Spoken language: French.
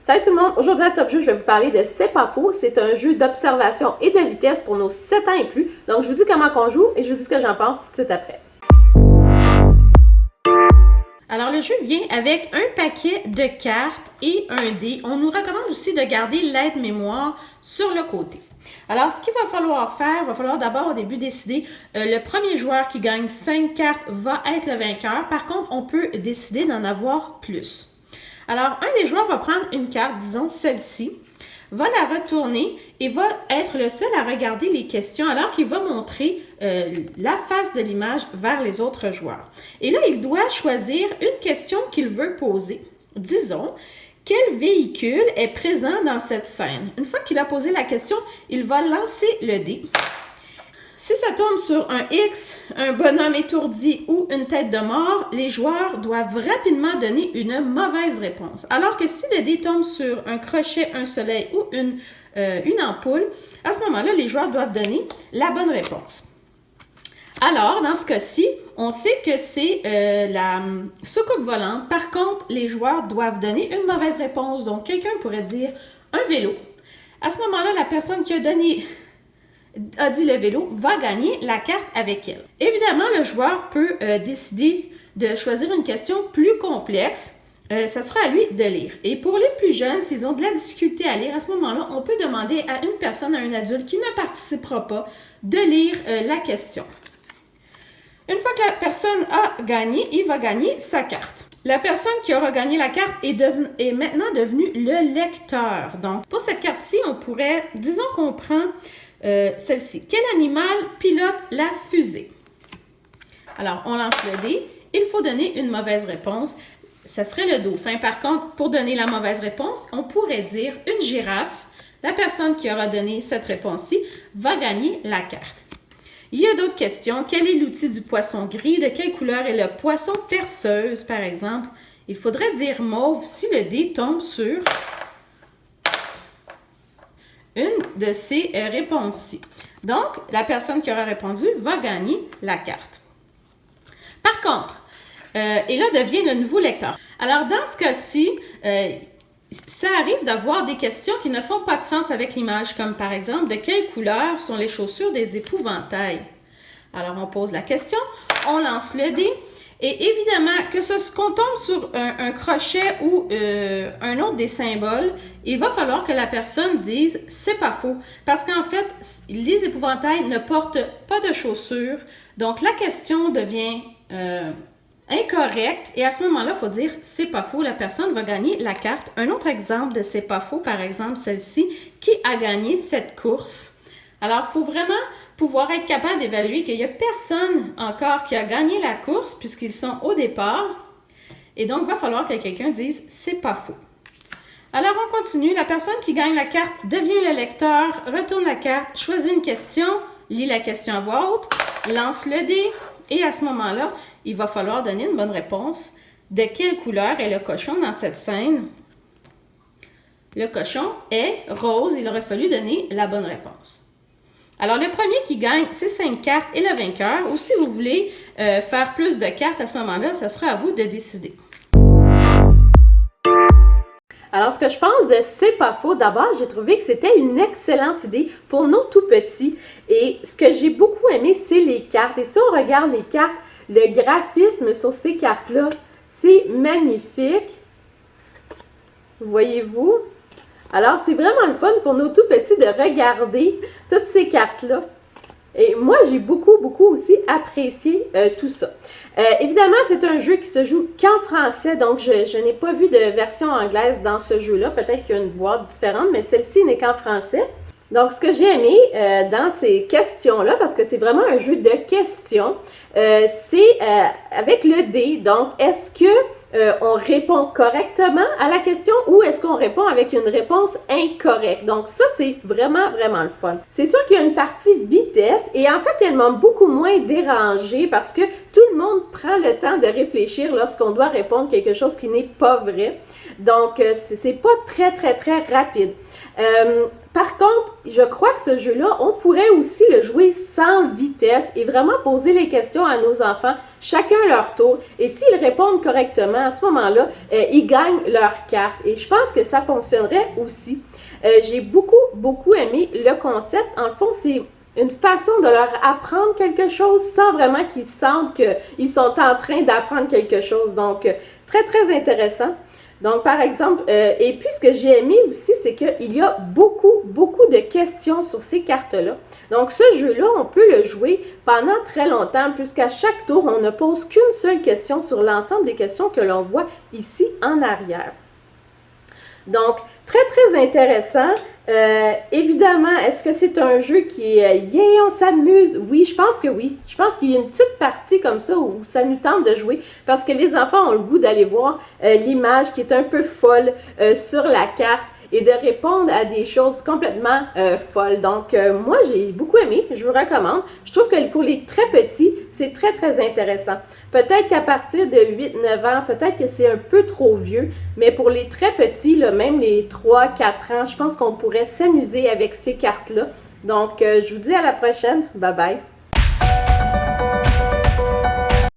Salut tout le monde! Aujourd'hui à Top Jeu, je vais vous parler de C'est pas faux. C'est un jeu d'observation et de vitesse pour nos 7 ans et plus. Donc je vous dis comment qu'on joue et je vous dis ce que j'en pense tout de suite après. Alors le jeu vient avec un paquet de cartes et un dé. On nous recommande aussi de garder l'aide-mémoire sur le côté. Alors ce qu'il va falloir faire, il va falloir d'abord au début décider le premier joueur qui gagne 5 cartes va être le vainqueur. Par contre, on peut décider d'en avoir plus. Alors, un des joueurs va prendre une carte, disons celle-ci, va la retourner et va être le seul à regarder les questions alors qu'il va montrer la face de l'image vers les autres joueurs. Et là, il doit choisir une question qu'il veut poser. Disons, quel véhicule est présent dans cette scène? Une fois qu'il a posé la question, il va lancer le dé. Si ça tombe sur un X, un bonhomme étourdi ou une tête de mort, les joueurs doivent rapidement donner une mauvaise réponse. Alors que si le dé tombe sur un crochet, un soleil ou une ampoule, à ce moment-là, les joueurs doivent donner la bonne réponse. Alors, dans ce cas-ci, on sait que c'est la soucoupe volante. Par contre, les joueurs doivent donner une mauvaise réponse. Donc, quelqu'un pourrait dire un vélo. À ce moment-là, la personne qui a dit le vélo, va gagner la carte avec elle. Évidemment, le joueur peut décider de choisir une question plus complexe. Ça sera à lui de lire. Et pour les plus jeunes, s'ils ont de la difficulté à lire, à ce moment-là, on peut demander à une personne, à un adulte qui ne participera pas, de lire la question. Une fois que la personne a gagné, il va gagner sa carte. La personne qui aura gagné la carte est maintenant devenue le lecteur. Donc, pour cette carte-ci, on pourrait, disons qu'on prend celle-ci. Quel animal pilote la fusée? Alors, on lance le dé. Il faut donner une mauvaise réponse. Ça serait le dauphin. Par contre, pour donner la mauvaise réponse, on pourrait dire une girafe. La personne qui aura donné cette réponse-ci va gagner la carte. Il y a d'autres questions. Quel est l'outil du poisson gris? De quelle couleur est le poisson perceuse, par exemple? Il faudrait dire mauve si le dé tombe sur une de ces réponses-ci. Donc, la personne qui aura répondu va gagner la carte. Par contre, et là devient le nouveau lecteur. Alors, dans ce cas-ci, ça arrive d'avoir des questions qui ne font pas de sens avec l'image, comme par exemple, de quelle couleur sont les chaussures des épouvantails? Alors, on pose la question, on lance le dé, et évidemment, qu'on tombe sur un crochet ou un autre des symboles, il va falloir que la personne dise « c'est pas faux ». Parce qu'en fait, les épouvantails ne portent pas de chaussures, donc la question devient incorrecte. Et à ce moment-là, il faut dire « c'est pas faux ». La personne va gagner la carte. Un autre exemple de « c'est pas faux », par exemple celle-ci, qui a gagné cette course. Alors, il faut vraiment pouvoir être capable d'évaluer qu'il n'y a personne encore qui a gagné la course puisqu'ils sont au départ. Et donc, il va falloir que quelqu'un dise « c'est pas faux ». Alors, on continue. La personne qui gagne la carte devient le lecteur, retourne la carte, choisit une question, lit la question à voix haute, lance le dé et à ce moment-là, il va falloir donner une bonne réponse. De quelle couleur est le cochon dans cette scène? Le cochon est rose. Il aurait fallu donner la bonne réponse. Alors, le premier qui gagne, c'est 5 cartes et le vainqueur. Ou si vous voulez faire plus de cartes à ce moment-là, ça sera à vous de décider. Alors, ce que je pense de C'est pas faux, d'abord, j'ai trouvé que c'était une excellente idée pour nos tout-petits. Et ce que j'ai beaucoup aimé, c'est les cartes. Et si on regarde les cartes, le graphisme sur ces cartes-là, c'est magnifique. Voyez-vous? Alors, c'est vraiment le fun pour nos tout-petits de regarder toutes ces cartes-là. Et moi, j'ai beaucoup aussi apprécié tout ça. Évidemment, c'est un jeu qui se joue qu'en français, donc je n'ai pas vu de version anglaise dans ce jeu-là. Peut-être qu'il y a une boîte différente, mais celle-ci n'est qu'en français. Donc, ce que j'ai aimé dans ces questions-là, parce que c'est vraiment un jeu de questions, c'est avec le dé. Donc, est-ce que on répond correctement à la question ou est-ce qu'on répond avec une réponse incorrecte? Donc ça, c'est vraiment le fun. C'est sûr qu'il y a une partie vitesse et en fait, elle m'a beaucoup moins dérangée parce que tout le monde prend le temps de réfléchir lorsqu'on doit répondre quelque chose qui n'est pas vrai. Donc, c'est pas très rapide. Par contre, je crois que ce jeu-là, on pourrait aussi le jouer sans vitesse et vraiment poser les questions à nos enfants, chacun leur tour. Et s'ils répondent correctement, à ce moment-là, ils gagnent leur carte. Et je pense que ça fonctionnerait aussi. J'ai beaucoup aimé le concept. En le fond, c'est une façon de leur apprendre quelque chose sans vraiment qu'ils sentent qu'ils sont en train d'apprendre quelque chose. Donc, très intéressant. Donc, par exemple, et puis ce que j'ai aimé aussi, c'est qu'il y a beaucoup de questions sur ces cartes-là. Donc, ce jeu-là, on peut le jouer pendant très longtemps, puisqu'à chaque tour, on ne pose qu'une seule question sur l'ensemble des questions que l'on voit ici en arrière. Donc, très intéressant. Évidemment, est-ce que c'est un jeu qui est on s'amuse? Oui, je pense que oui. Je pense qu'il y a une petite partie comme ça où ça nous tente de jouer parce que les enfants ont le goût d'aller voir l'image qui est un peu folle sur la carte et de répondre à des choses complètement folles. Donc, moi, j'ai beaucoup aimé. Je vous recommande. Je trouve que pour les très petits, c'est très intéressant. Peut-être qu'à partir de 8-9 ans, peut-être que c'est un peu trop vieux, mais pour les très petits, là, même les 3-4 ans, je pense qu'on pourrait s'amuser avec ces cartes-là. Donc, je vous dis à la prochaine. Bye bye!